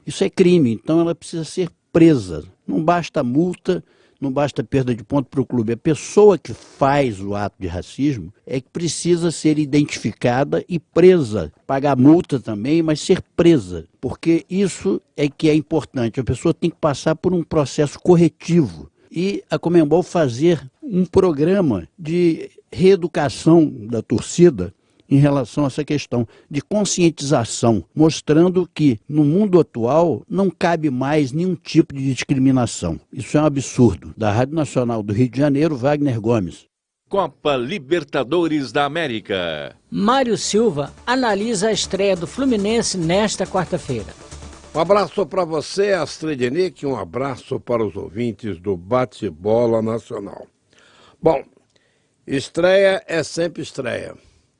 Isso é crime, então ela precisa ser presa. Não basta multa, não basta perda de ponto para o clube. A pessoa que faz o ato de racismo é que precisa ser identificada e presa. Pagar multa também, mas ser presa. Porque isso é que é importante. A pessoa tem que passar por um processo corretivo. E a Conmebol fazer um programa de reeducação da torcida em relação a essa questão de conscientização, mostrando que no mundo atual não cabe mais nenhum tipo de discriminação. Isso é um absurdo. Da Rádio Nacional do Rio de Janeiro, Wagner Gomes. Copa Libertadores da América. Mário Silva analisa a estreia do Fluminense nesta quarta-feira. Um abraço para você, Astrid Nick, um abraço para os ouvintes do Bate-Bola Nacional. Bom, estreia é sempre estreia.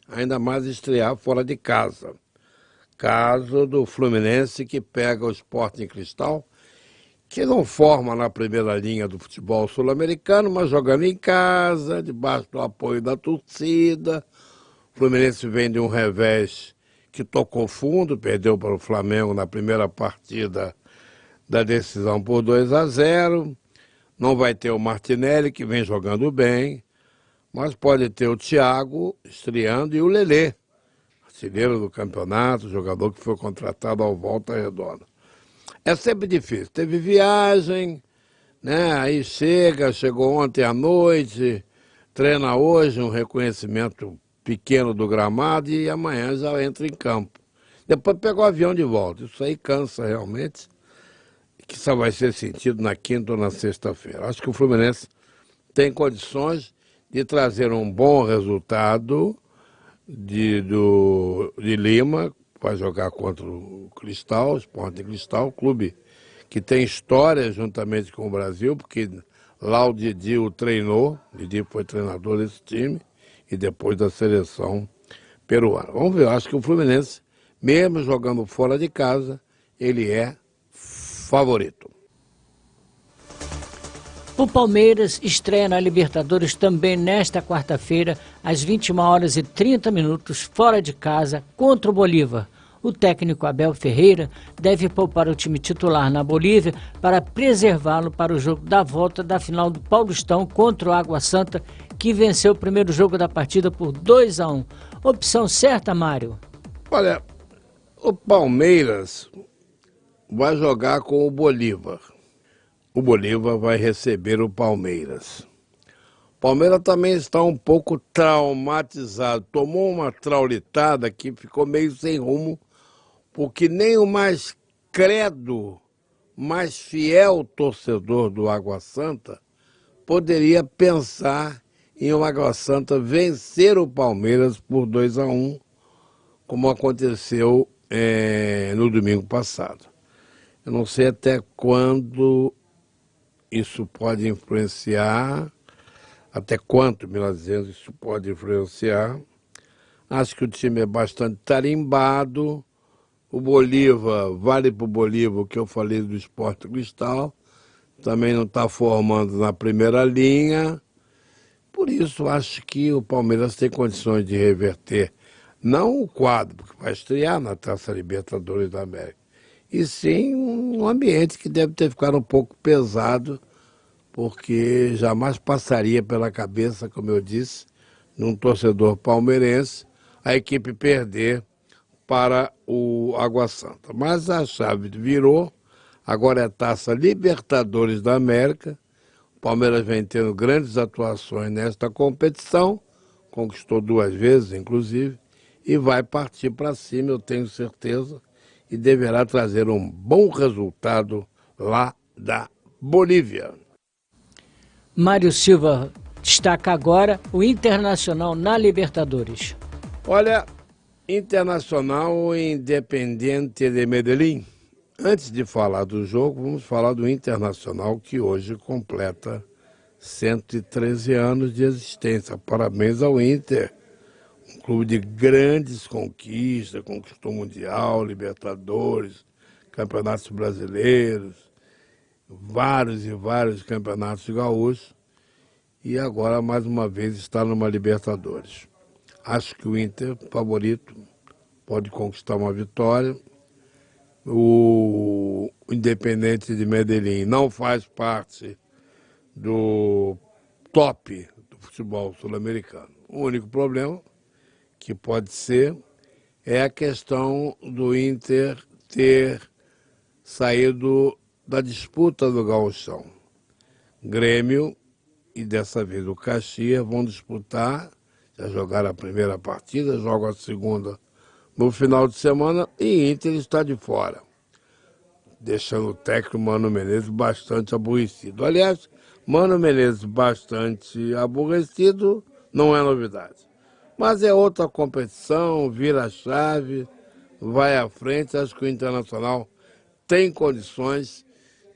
Ainda mais estrear fora de casa. Caso do Fluminense que pega o Sporting Cristal, que não forma na primeira linha do futebol sul-americano, mas jogando em casa, debaixo do apoio da torcida. O Fluminense vem de um revés que tocou fundo, perdeu para o Flamengo na primeira partida da decisão por 2-0. Não vai ter o Martinelli, que vem jogando bem. Mas pode ter o Thiago estreando e o Lelê, artilheiro do campeonato, jogador que foi contratado ao Volta Redonda. É sempre difícil. Teve viagem, né? Aí chegou ontem à noite, treina hoje, um reconhecimento pequeno do gramado e amanhã já entra em campo. Depois pega o avião de volta. Isso aí cansa realmente, que só vai ser sentido na quinta ou na sexta-feira. Acho que o Fluminense tem condições de trazer um bom resultado de Lima, vai jogar contra o Cristal, Sporting Cristal, clube que tem história juntamente com o Brasil, porque lá o Didi o treinou, o Didi foi treinador desse time, e depois da seleção peruana. Vamos ver, eu acho que o Fluminense, mesmo jogando fora de casa, ele é favorito. O Palmeiras estreia na Libertadores também nesta quarta-feira, às 21h30, fora de casa, contra o Bolívar. O técnico Abel Ferreira deve poupar o time titular na Bolívia para preservá-lo para o jogo da volta da final do Paulistão contra o Água Santa, que venceu o primeiro jogo da partida por 2-1. Opção certa, Mário? Olha, o Palmeiras vai jogar com o Bolívar. O Bolívar vai receber o Palmeiras. O Palmeiras também está um pouco traumatizado. Tomou uma traulitada que ficou meio sem rumo, porque nem o mais credo, mais fiel torcedor do Água Santa poderia pensar em o Água Santa vencer o Palmeiras por 2-1, como aconteceu no domingo passado. Eu não sei até quando isso pode influenciar, até quanto, melhor dizendo, isso pode influenciar. Acho que o time é bastante tarimbado. O Bolívar, vale para o Bolívar o que eu falei do Sporting Cristal, também não está formando na primeira linha. Por isso, acho que o Palmeiras tem condições de reverter, não o quadro, porque vai estrear na Taça Libertadores da América, e sim um ambiente que deve ter ficado um pouco pesado, porque jamais passaria pela cabeça, como eu disse, num torcedor palmeirense, a equipe perder para o Água Santa. Mas a chave virou, agora é Taça Libertadores da América. O Palmeiras vem tendo grandes atuações nesta competição, conquistou 2 vezes, inclusive, e vai partir para cima, eu tenho certeza, e deverá trazer um bom resultado lá da Bolívia. Mário Silva destaca agora o Internacional na Libertadores. Olha, Internacional e Independiente de Medellín. Antes de falar do jogo, vamos falar do Internacional, que hoje completa 113 anos de existência. Parabéns ao Inter, um clube de grandes conquistas, conquistou Mundial, Libertadores, campeonatos brasileiros, vários e vários campeonatos gaúchos, e agora mais uma vez está numa Libertadores. Acho que o Inter, favorito, pode conquistar uma vitória. O Independente de Medellín. Não faz parte do top do futebol sul-americano. O único problema que pode ser é a questão do Inter ter saído da disputa do Gauchão. Grêmio e dessa vez o Caxias vão disputar, já jogaram a primeira partida, jogam a segunda no final de semana e Inter está de fora, deixando o técnico Mano Menezes bastante aborrecido. Aliás, Mano Menezes bastante aborrecido não é novidade. Mas é outra competição, vira a chave, vai à frente. Acho que o Internacional tem condições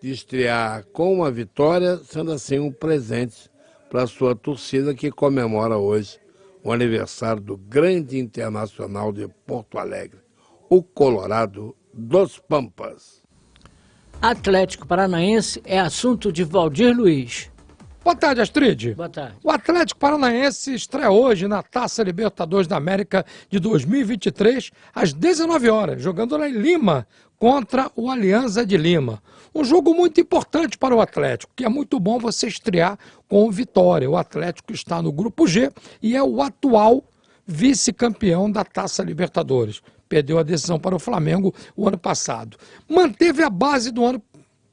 de estrear com uma vitória, sendo assim um presente para a sua torcida que comemora hoje o aniversário do grande Internacional de Porto Alegre, o Colorado dos Pampas. Atlético Paranaense é assunto de Valdir Luiz. Boa tarde, Astrid. Boa tarde. O Atlético Paranaense estreia hoje na Taça Libertadores da América de 2023, às 19 horas, jogando lá em Lima, contra o Alianza de Lima. Um jogo muito importante para o Atlético, que é muito bom você estrear com vitória. O Atlético está no Grupo G e é o atual vice-campeão da Taça Libertadores. Perdeu a decisão para o Flamengo o ano passado. Manteve a base do ano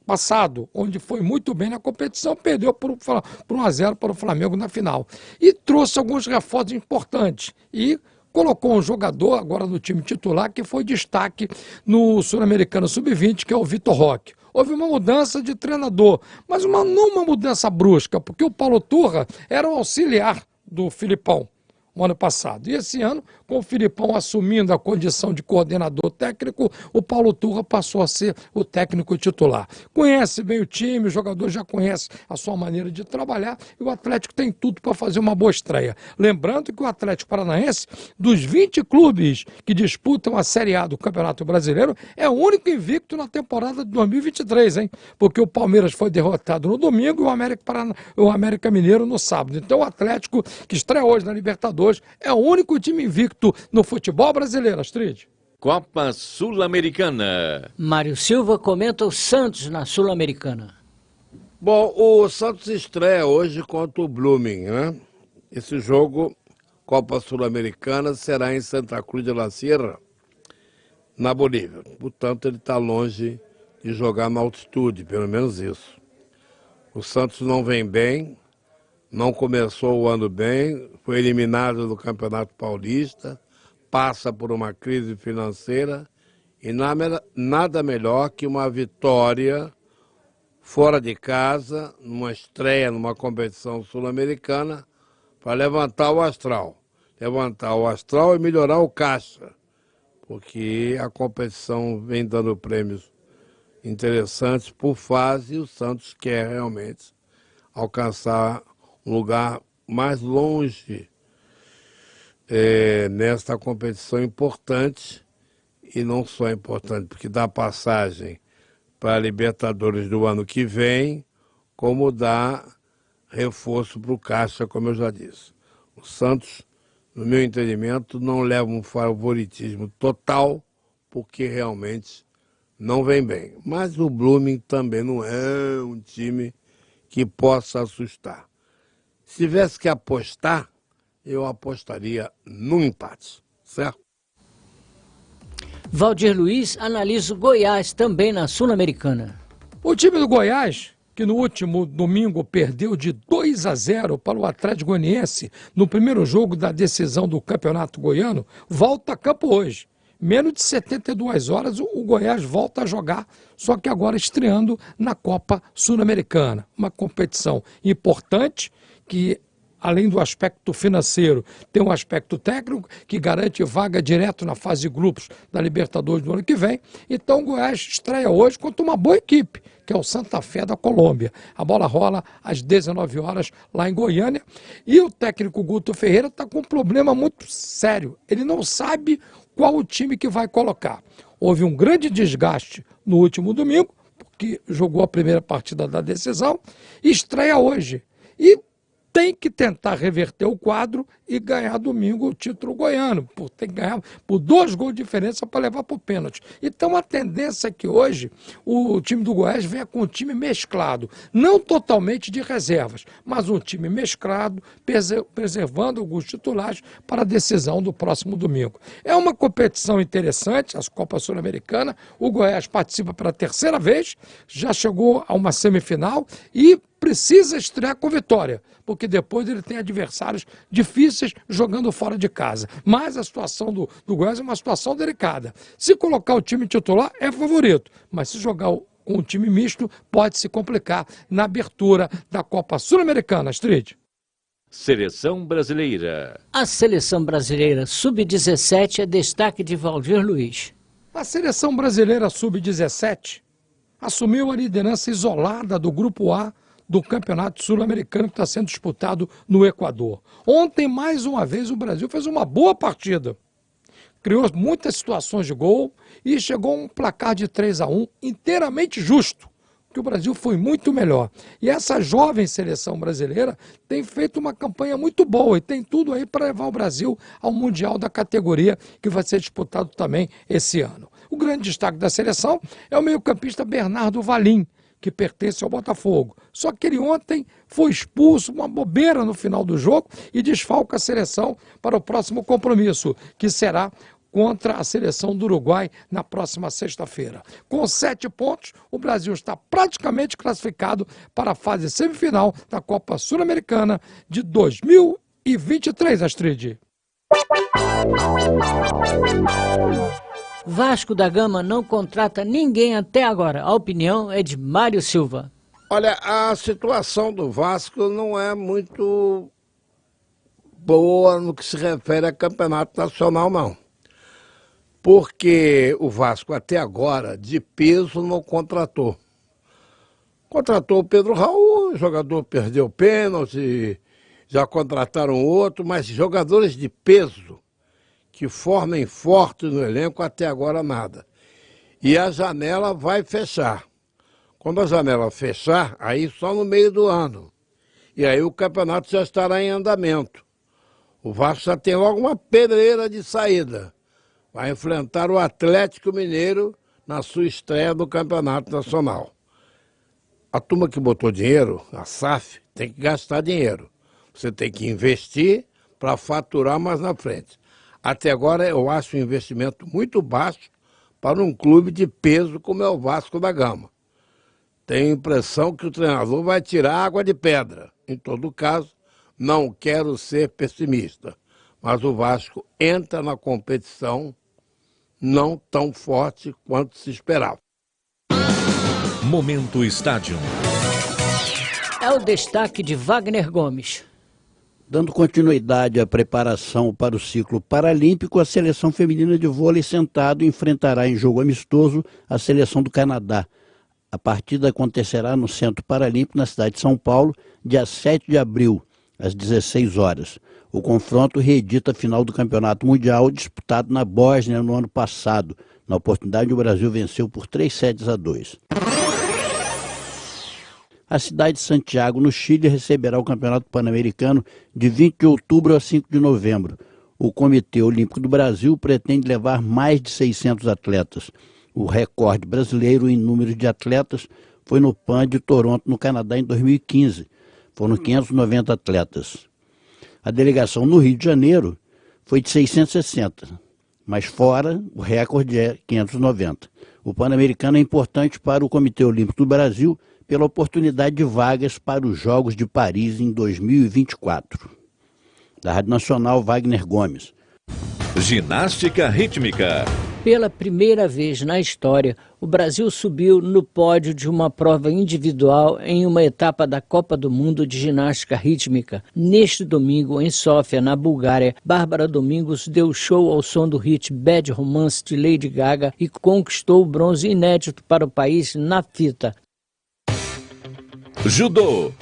passado, onde foi muito bem na competição, perdeu por 1-0 para o Flamengo na final. E trouxe alguns reforços importantes. E colocou um jogador agora no time titular que foi destaque no Sul-Americano Sub-20, que é o Vitor Roque. Houve uma mudança de treinador, mas não uma mudança brusca, porque o Paulo Turra era o auxiliar do Filipão no ano passado. E esse ano, com o Filipão assumindo a condição de coordenador técnico, o Paulo Turra passou a ser o técnico titular. Conhece bem o time, o jogador já conhece a sua maneira de trabalhar e o Atlético tem tudo para fazer uma boa estreia. Lembrando que o Atlético Paranaense, dos 20 clubes que disputam a Série A do Campeonato Brasileiro, é o único invicto na temporada de 2023, hein? Porque o Palmeiras foi derrotado no domingo e o América Mineiro no sábado. Então o Atlético, que estreia hoje na Libertadores, é o único time invicto no futebol brasileiro, Astrid. Copa Sul-Americana. Mário Silva comenta o Santos na Sul-Americana. Bom, o Santos estreia hoje contra o Blooming, né? Esse jogo, Copa Sul-Americana, será em Santa Cruz de la Sierra, na Bolívia. Portanto, ele está longe de jogar na altitude, pelo menos isso. O Santos não vem bem, não começou o ano bem, foi eliminado do Campeonato Paulista, passa por uma crise financeira e nada melhor que uma vitória fora de casa, numa estreia, numa competição sul-americana, para levantar o astral. Levantar o astral e melhorar o caixa, porque a competição vem dando prêmios interessantes por fase e o Santos quer realmente alcançar um lugar mais longe nesta competição importante, e não só importante, porque dá passagem para a Libertadores do ano que vem, como dá reforço para o caixa, como eu já disse. O Santos, no meu entendimento, não leva um favoritismo total, porque realmente não vem bem. Mas o Blooming também não é um time que possa assustar. Se tivesse que apostar, eu apostaria no empate, certo? Valdir Luiz analisa o Goiás também na Sul-Americana. O time do Goiás, que no último domingo perdeu de 2-0 para o Atlético Goianiense no primeiro jogo da decisão do Campeonato Goiano, volta a campo hoje. Menos de 72 horas o Goiás volta a jogar, só que agora estreando na Copa Sul-Americana. Uma competição importante que, além do aspecto financeiro, tem um aspecto técnico que garante vaga direto na fase de grupos da Libertadores do ano que vem. Então o Goiás estreia hoje contra uma boa equipe, que é o Santa Fé da Colômbia. A bola rola às 19 horas lá em Goiânia. E o técnico Guto Ferreira está com um problema muito sério. Ele não sabe qual o time que vai colocar. Houve um grande desgaste no último domingo, porque jogou a primeira partida da decisão, e estreia hoje. E tem que tentar reverter o quadro e ganhar domingo o título goiano. Tem que ganhar por 2 gols de diferença para levar para o pênalti. Então a tendência é que hoje o time do Goiás venha com um time mesclado. Não totalmente de reservas, mas um time mesclado, preservando alguns titulares para a decisão do próximo domingo. É uma competição interessante, a Copa Sul-Americana. O Goiás participa pela 3ª vez, já chegou a uma semifinal e precisa estrear com vitória, porque depois ele tem adversários difíceis jogando fora de casa. Mas a situação do Goiás é uma situação delicada. Se colocar o time titular, é favorito, mas se jogar com um time misto, pode se complicar na abertura da Copa Sul-Americana. Astrid. Seleção brasileira. A seleção brasileira sub-17 é destaque de Valdir Luiz. A seleção brasileira sub-17 assumiu a liderança isolada do Grupo A do Campeonato Sul-Americano que está sendo disputado no Equador. Ontem, mais uma vez, o Brasil fez uma boa partida. Criou muitas situações de gol e chegou a um placar de 3-1 inteiramente justo, porque o Brasil foi muito melhor. E essa jovem seleção brasileira tem feito uma campanha muito boa e tem tudo aí para levar o Brasil ao Mundial da categoria que vai ser disputado também esse ano. O grande destaque da seleção é o meio-campista Bernardo Valim, que pertence ao Botafogo. Só que ele ontem foi expulso, uma bobeira no final do jogo, e desfalca a seleção para o próximo compromisso, que será contra a seleção do Uruguai na próxima sexta-feira. Com 7 pontos, o Brasil está praticamente classificado para a fase semifinal da Copa Sul-Americana de 2023, Astrid. Vasco da Gama não contrata ninguém até agora. A opinião é de Mário Silva. Olha, a situação do Vasco não é muito boa no que se refere a campeonato nacional, não. Porque o Vasco até agora, de peso, não contratou. Contratou o Pedro Raul, o jogador perdeu o pênalti, já contrataram outro, mas jogadores de peso que formem forte no elenco, até agora nada. E a janela vai fechar. Quando a janela fechar, aí só no meio do ano. E aí o campeonato já estará em andamento. O Vasco já tem logo uma pedreira de saída. Vai enfrentar o Atlético Mineiro na sua estreia do Campeonato Nacional. A turma que botou dinheiro, a SAF, tem que gastar dinheiro. Você tem que investir para faturar mais na frente. Até agora eu acho um investimento muito baixo para um clube de peso como é o Vasco da Gama. Tenho a impressão que o treinador vai tirar água de pedra. Em todo caso, não quero ser pessimista, mas o Vasco entra na competição não tão forte quanto se esperava. Momento Estádio. É o destaque de Wagner Gomes. Dando continuidade à preparação para o ciclo paralímpico, a seleção feminina de vôlei sentado enfrentará em jogo amistoso a seleção do Canadá. A partida acontecerá no Centro Paralímpico, na cidade de São Paulo, dia 7 de abril, às 16 horas. O confronto reedita a final do Campeonato Mundial disputado na Bósnia no ano passado. Na oportunidade, o Brasil venceu por 3-2. A cidade de Santiago, no Chile, receberá o Campeonato Pan-Americano de 20 de outubro a 5 de novembro. O Comitê Olímpico do Brasil pretende levar mais de 600 atletas. O recorde brasileiro em número de atletas foi no PAN de Toronto, no Canadá, em 2015. Foram 590 atletas. A delegação no Rio de Janeiro foi de 660, mas fora o recorde é 590. O Pan-Americano é importante para o Comitê Olímpico do Brasil pela oportunidade de vagas para os Jogos de Paris em 2024. Da Rádio Nacional, Wagner Gomes. Ginástica rítmica. Pela primeira vez na história, o Brasil subiu no pódio de uma prova individual em uma etapa da Copa do Mundo de Ginástica Rítmica. Neste domingo, em Sófia, na Bulgária, Bárbara Domingos deu show ao som do hit Bad Romance de Lady Gaga e conquistou o bronze inédito para o país na fita. Judô.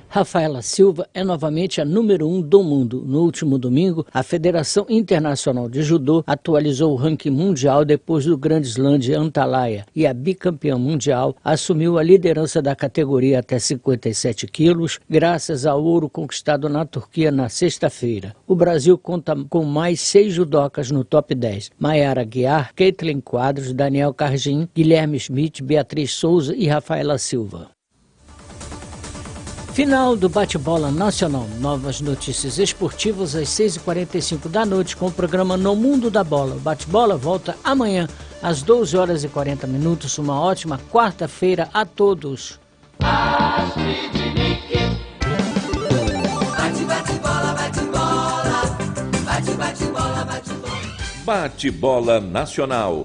Rafaela Silva é novamente a número 1 do mundo. No último domingo, a Federação Internacional de Judô atualizou o ranking mundial depois do Grand Slam de Antalya e a bicampeã mundial assumiu a liderança da categoria até 57 quilos, graças ao ouro conquistado na Turquia na sexta-feira. O Brasil conta com mais 6 judocas no top 10. Mayara Guiar, Caitlin Quadros, Daniel Cargin, Guilherme Schmidt, Beatriz Souza e Rafaela Silva. Final do Bate-Bola Nacional. Novas notícias esportivas às 6h45 da noite com o programa No Mundo da Bola. O Bate-Bola volta amanhã às 12h40. Uma ótima quarta-feira a todos. Bate-Bola Nacional.